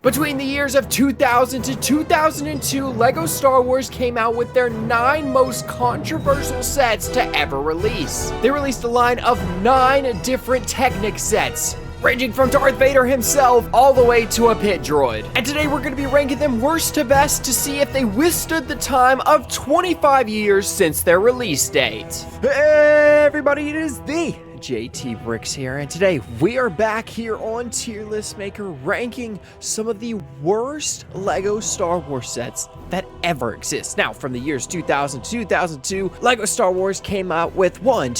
Between the years of 2000 to 2002, LEGO Star Wars came out with their 9 most controversial sets to ever release. They released a line of 9 different Technic sets, ranging from Darth Vader himself all the way to a pit droid. And today we're going to be ranking them worst to best to see if they withstood the time of 25 years since their release date. Hey everybody, it is the JT Bricks here, and today we are back here on Tier List Maker ranking some of the worst LEGO Star Wars sets that ever exist. Now, from the years 2000 to 2002, LEGO Star Wars came out with 9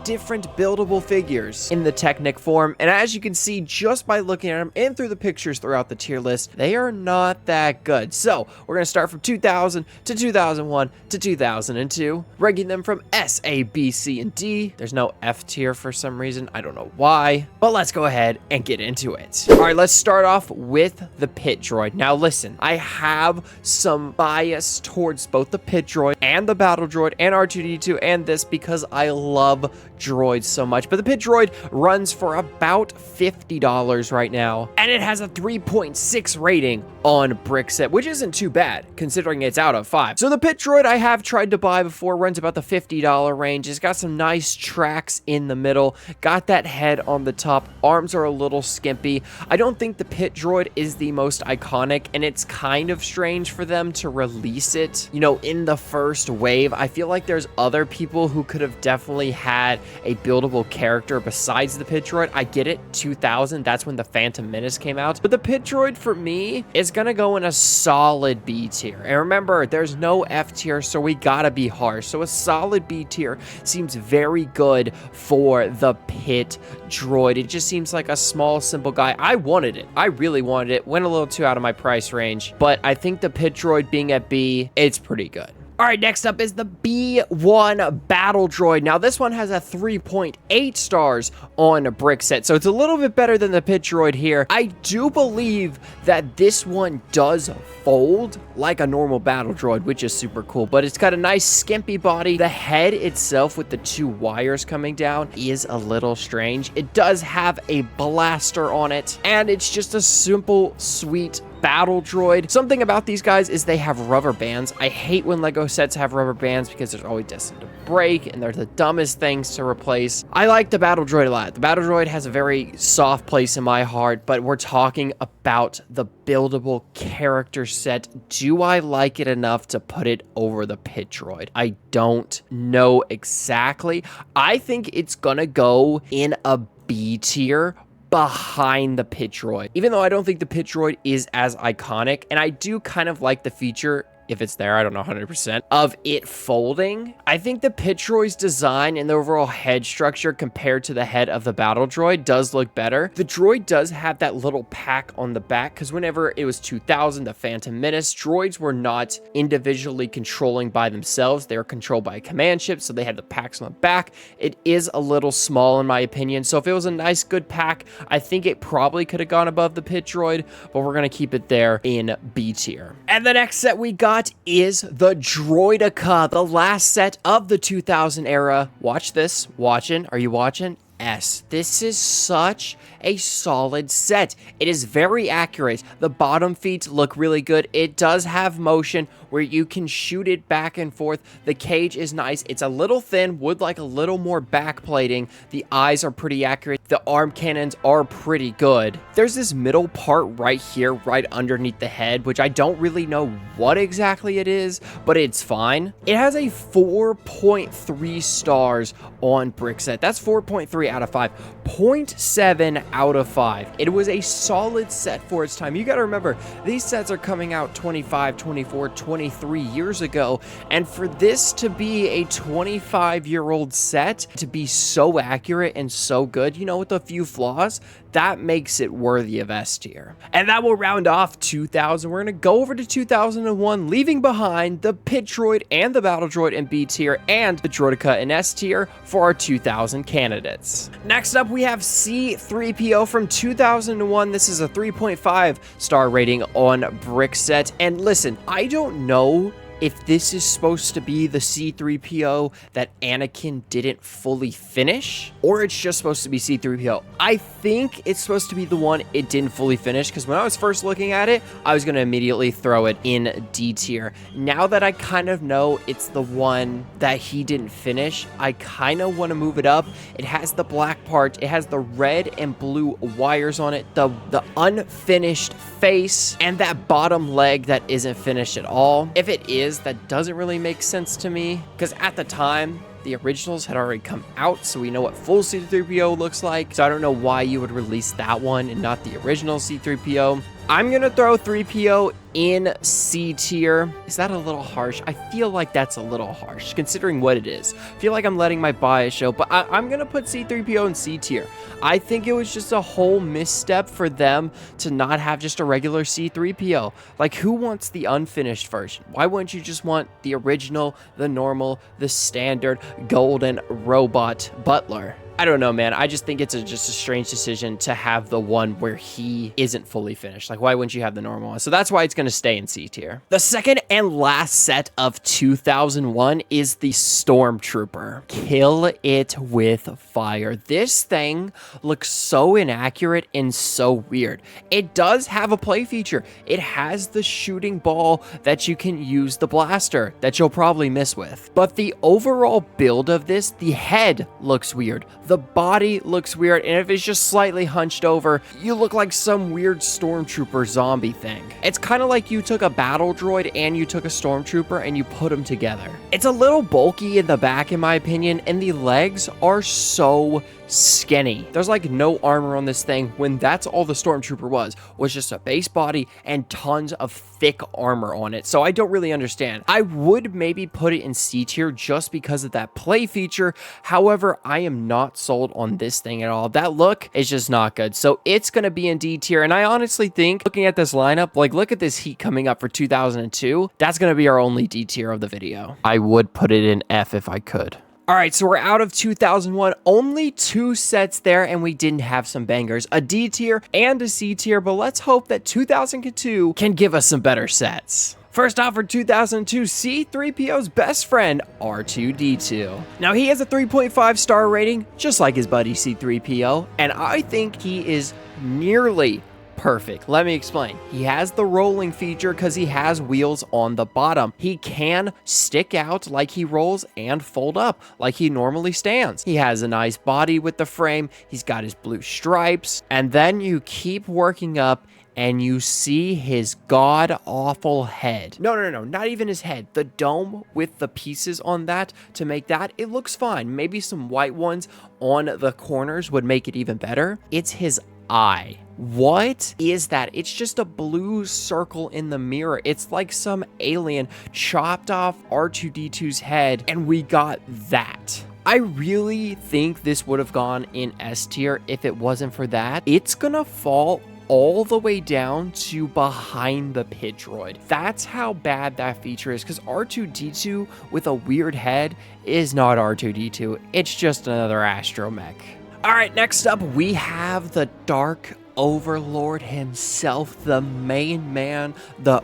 different buildable figures in the Technic form, and as you can see just by looking at them and through the pictures throughout the tier list, they are not that good. So, we're going to start from 2000 to 2001 to 2002, ranking them from S, A, B, C, and D. There's no F tier for some reason. I don't know why, but let's go ahead and get into it. All right, let's start off with the pit droid. Now listen, I have some bias towards both the pit droid and the battle droid and R2-D2 and this because I love droids so much, but the pit droid runs for about $50 right now, and it has a 3.6 rating on Brickset, which isn't too bad considering it's out of 5. So the pit droid I have tried to buy before runs about the $50 range. It's got some nice tracks in the middle, got that head on the top, arms are a little skimpy. I don't think the pit droid is the most iconic, and it's kind of strange for them to release it, you know, in the first wave. I feel like there's other people who could have definitely had a buildable character besides the pit droid. I get it, 2000, that's when the Phantom Menace came out, but the pit droid for me is gonna go in a solid B tier. And remember, there's no F tier, so we gotta be harsh. So a solid B tier seems very good for the pit droid. It just seems like a small, simple guy. I wanted it. I really wanted it. Went a little too out of my price range, but I think the pit droid being at B, it's pretty good. All right, next up is the B1 Battle Droid. Now, this one has a 3.8 stars on Brickset, so it's a little bit better than the pit droid here. I do believe that this one does fold like a normal Battle Droid, which is super cool, but it's got a nice skimpy body. The head itself with the 2 wires coming down is a little strange. It does have a blaster on it, and it's just a simple, sweet battle droid. Something about these guys is they have rubber bands. I hate when LEGO sets have rubber bands because they're always destined to break and they're the dumbest things to replace. I like the battle droid a lot. The battle droid has a very soft place in my heart, but we're talking about the buildable character set. Do I like it enough to put it over the pit droid? I don't know exactly. I think it's gonna go in a B tier behind the pit droid, even though I don't think the pit droid is as iconic, and I do kind of like the feature, if it's there, I don't know 100%, of it folding. I think the pit droid's design and the overall head structure compared to the head of the battle droid does look better. The droid does have that little pack on the back, because whenever it was 2000, the Phantom Menace, droids were not individually controlling by themselves. They were controlled by a command chip, so they had the packs on the back. It is a little small in my opinion, so if it was a nice, good pack, I think it probably could have gone above the pit droid, but we're going to keep it there in B tier. And the next set we got is the Droideka, the last set of the 2000 era. Watch this. Watching? Are you watching? S. This is such a solid set. It is very accurate. The bottom feet look really good. It does have motion where you can shoot it back and forth. The cage is nice. It's a little thin, would like a little more back plating. The eyes are pretty accurate. The arm cannons are pretty good. There's this middle part right here, right underneath the head, which I don't really know what exactly it is, but it's fine. It has a 4.3 stars on Brickset. That's 4.3 out of 5. 0.7 out of 5. It was a solid set for its time. You got to remember, these sets are coming out 25, 24, 23 years ago, and for this to be a 25-year-old set, to be so accurate and so good, you know, with a few flaws, that makes it worthy of S tier. And that will round off 2000. We're going to go over to 2001, leaving behind the pit droid and the battle droid in B tier and the Droideka in S tier for our 2000 candidates. Next up, we have C3PO from 2001. This is a 3.5 star rating on Brickset. And listen, I don't know if this is supposed to be the C-3PO that Anakin didn't fully finish, or it's just supposed to be C-3PO. I think it's supposed to be the one it didn't fully finish, because when I was first looking at it, I was going to immediately throw it in D tier. Now that I kind of know it's the one that he didn't finish, I kind of want to move it up. It has the black part, it has the red and blue wires on it, the unfinished face, and that bottom leg that isn't finished at all. If it is, that doesn't really make sense to me, because at the time, the originals had already come out, so we know what full C-3PO looks like. So I don't know why you would release that one and not the original C-3PO. I'm going to throw 3PO in C tier. Is that a little harsh? I feel like that's a little harsh, considering what it is. I feel like I'm letting my bias show, but I'm going to put C-3PO in C tier. I think it was just a whole misstep for them to not have just a regular C-3PO. Like, who wants the unfinished version? Why wouldn't you just want the original, the normal, the standard, golden robot butler? I don't know, man. I just think it's just a strange decision to have the one where he isn't fully finished. Like, why wouldn't you have the normal one? So that's why it's going to stay in C tier. The second and last set of 2001 is the Stormtrooper. Kill it with fire. This thing looks so inaccurate and so weird. It does have a play feature. It has the shooting ball that you can use the blaster that you'll probably miss with. But the overall build of this, the head looks weird. The body looks weird, and if it's just slightly hunched over, you look like some weird Stormtrooper zombie thing. It's kind of like you took a battle droid and you took a Stormtrooper and you put them together. It's a little bulky in the back, in my opinion, and the legs are so skinny. There's like no armor on this thing when that's all the Stormtrooper was just a base body and tons of thick armor on it. So I don't really understand. I would maybe put it in C tier just because of that play feature. However, I am not sold on this thing at all. That look is just not good. So it's going to be in D tier. And I honestly think, looking at this lineup, like, look at this heat coming up for 2002. That's going to be our only D tier of the video. I would put it in F if I could. All right, so we're out of 2001. Only 2 sets there, and we didn't have some bangers. A D tier and a C tier, but let's hope that 2002 can give us some better sets. First off, for 2002, C-3PO's best friend, R2-D2. Now, he has a 3.5 star rating, just like his buddy C-3PO, and I think he is nearly perfect. Let me explain. He has the rolling feature because he has wheels on the bottom. He can stick out like he rolls and fold up like he normally stands. He has a nice body with the frame. He's got his blue stripes. And then you keep working up and you see his god-awful head. No, not even his head. The dome with the pieces on that to make that, it looks fine. Maybe some white ones on the corners would make it even better. It's his eye. What is that? It's just a blue circle in the mirror. It's like some alien chopped off R2-D2's head, and we got that. I really think this would have gone in S tier if it wasn't for that. It's gonna fall all the way down to behind the pit droid. That's how bad that feature is, because R2-D2 with a weird head is not R2-D2. It's just another astromech. All right, next up, we have the Dark Overlord himself, the main man, the...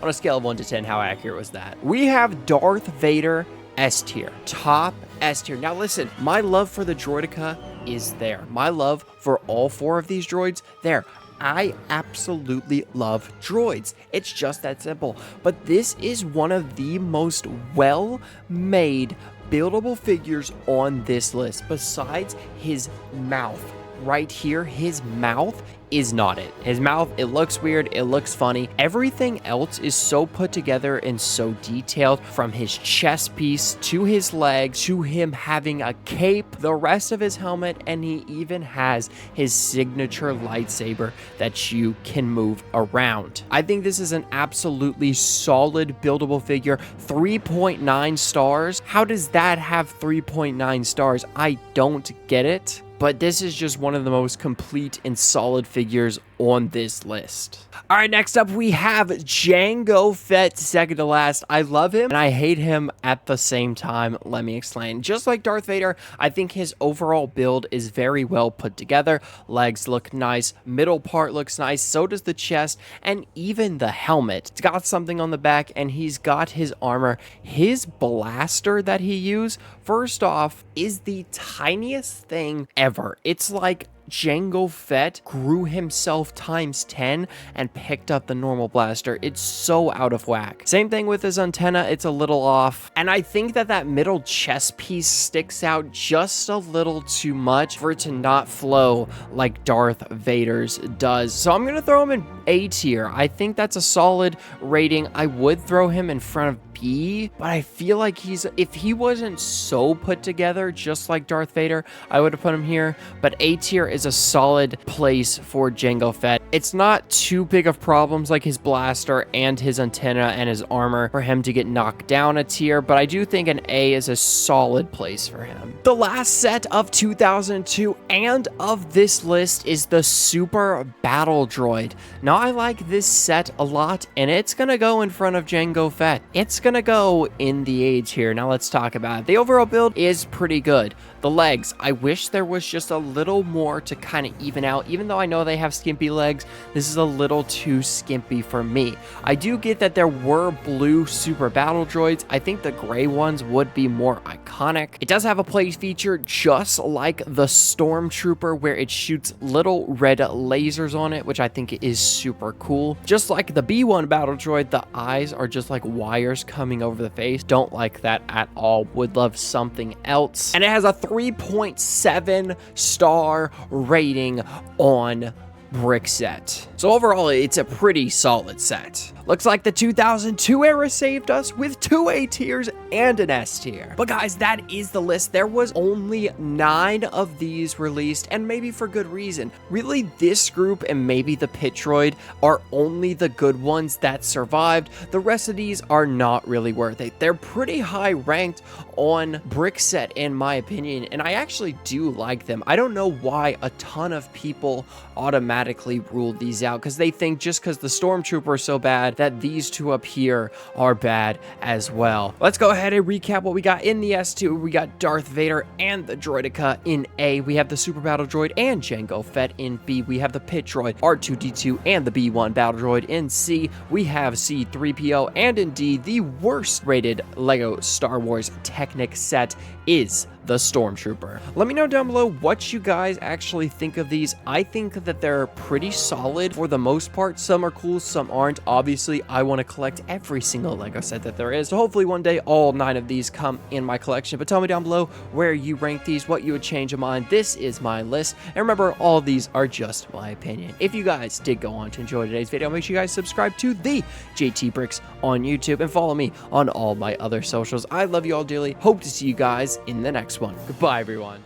On a scale of 1 to 10, how accurate was that? We have Darth Vader S tier, top S tier. Now listen, my love for the droideka is there. My love for all 4 of these droids, there. I absolutely love droids. It's just that simple. But this is one of the most well-made buildable figures on this list. Besides his mouth. Right here, his mouth is not it. His mouth, it looks weird, it looks funny. Everything else is so put together and so detailed, from his chest piece to his legs to him having a cape, the rest of his helmet, and he even has his signature lightsaber that you can move around. I think this is an absolutely solid buildable figure. 3.9 stars. How does that have 3.9 stars? I don't get it. but this is just one of the most complete and solid figures on this list. All right, next up we have Jango Fett, second to last. I love him and I hate him at the same time. Let me explain. Just like Darth Vader, I think his overall build is very well put together. Legs look nice, middle part looks nice, so does the chest, and even the helmet. It's got something on the back, and he's got his armor. His blaster that he used, first off, is the tiniest thing ever. It's like Jango Fett grew himself times 10 and picked up the normal blaster. It's so out of whack. Same thing with his antenna, it's a little off. And I think that that middle chest piece sticks out just a little too much for it to not flow like Darth Vader's does. So I'm gonna throw him in A tier. I think that's a solid rating. I would throw him in front of B, but I feel like if he wasn't so put together just like Darth Vader, I would have put him here. But A tier is a solid place for Jango Fett. It's not too big of problems like his blaster and his antenna and his armor for him to get knocked down a tier, but I do think an A is a solid place for him. The last set of 2002 and of this list is the Super Battle Droid. Now I like this set a lot, and it's gonna go in front of Jango Fett. It's gonna go in the A tier. Now let's talk about it. The overall build is pretty good. The legs, I wish there was just a little more to kind of even out. Even though I know they have skimpy legs, this is a little too skimpy for me. I do get that there were blue Super Battle Droids. I think the gray ones would be more iconic. It does have a play feature just like the Stormtrooper, where it shoots little red lasers on it, which I think is super cool. Just like the B1 Battle Droid, the eyes are just like wires coming over the face. Don't like that at all. Would love something else. And it has a 3.7 star rating on Brickset. So overall, it's a pretty solid set. Looks like the 2002 era saved us with 2 A tiers and an S tier. But guys, that is the list. There was only 9 of these released, and maybe for good reason. Really, this group and maybe the Pit Droid are only the good ones that survived. The rest of these are not really worth it. They're pretty high ranked on Brickset in my opinion, and I actually do like them. I don't know why a ton of people automatically ruled these out, because they think just because the Stormtrooper is so bad that these two up here are bad as well. Let's go ahead and recap what we got in the S2. We got Darth Vader and the Droideka in A. We have the Super Battle Droid and Jango Fett in B. We have the Pit Droid, R2-D2, and the B1 Battle Droid in C. We have C-3PO, and in D, the worst rated LEGO Star Wars Technic set is the Stormtrooper. Let me know down below what you guys actually think of these. I think that they're pretty solid for the most part. Some are cool, some aren't. Obviously, I want to collect every single LEGO set that there is. So hopefully one day all 9 of these come in my collection. But tell me down below where you rank these, what you would change them on. This is my list. And remember, all of these are just my opinion. If you guys did go on to enjoy today's video, make sure you guys subscribe to the JT Bricks on YouTube and follow me on all my other socials. I love you all dearly. Hope to see you guys in the next one. Goodbye, everyone.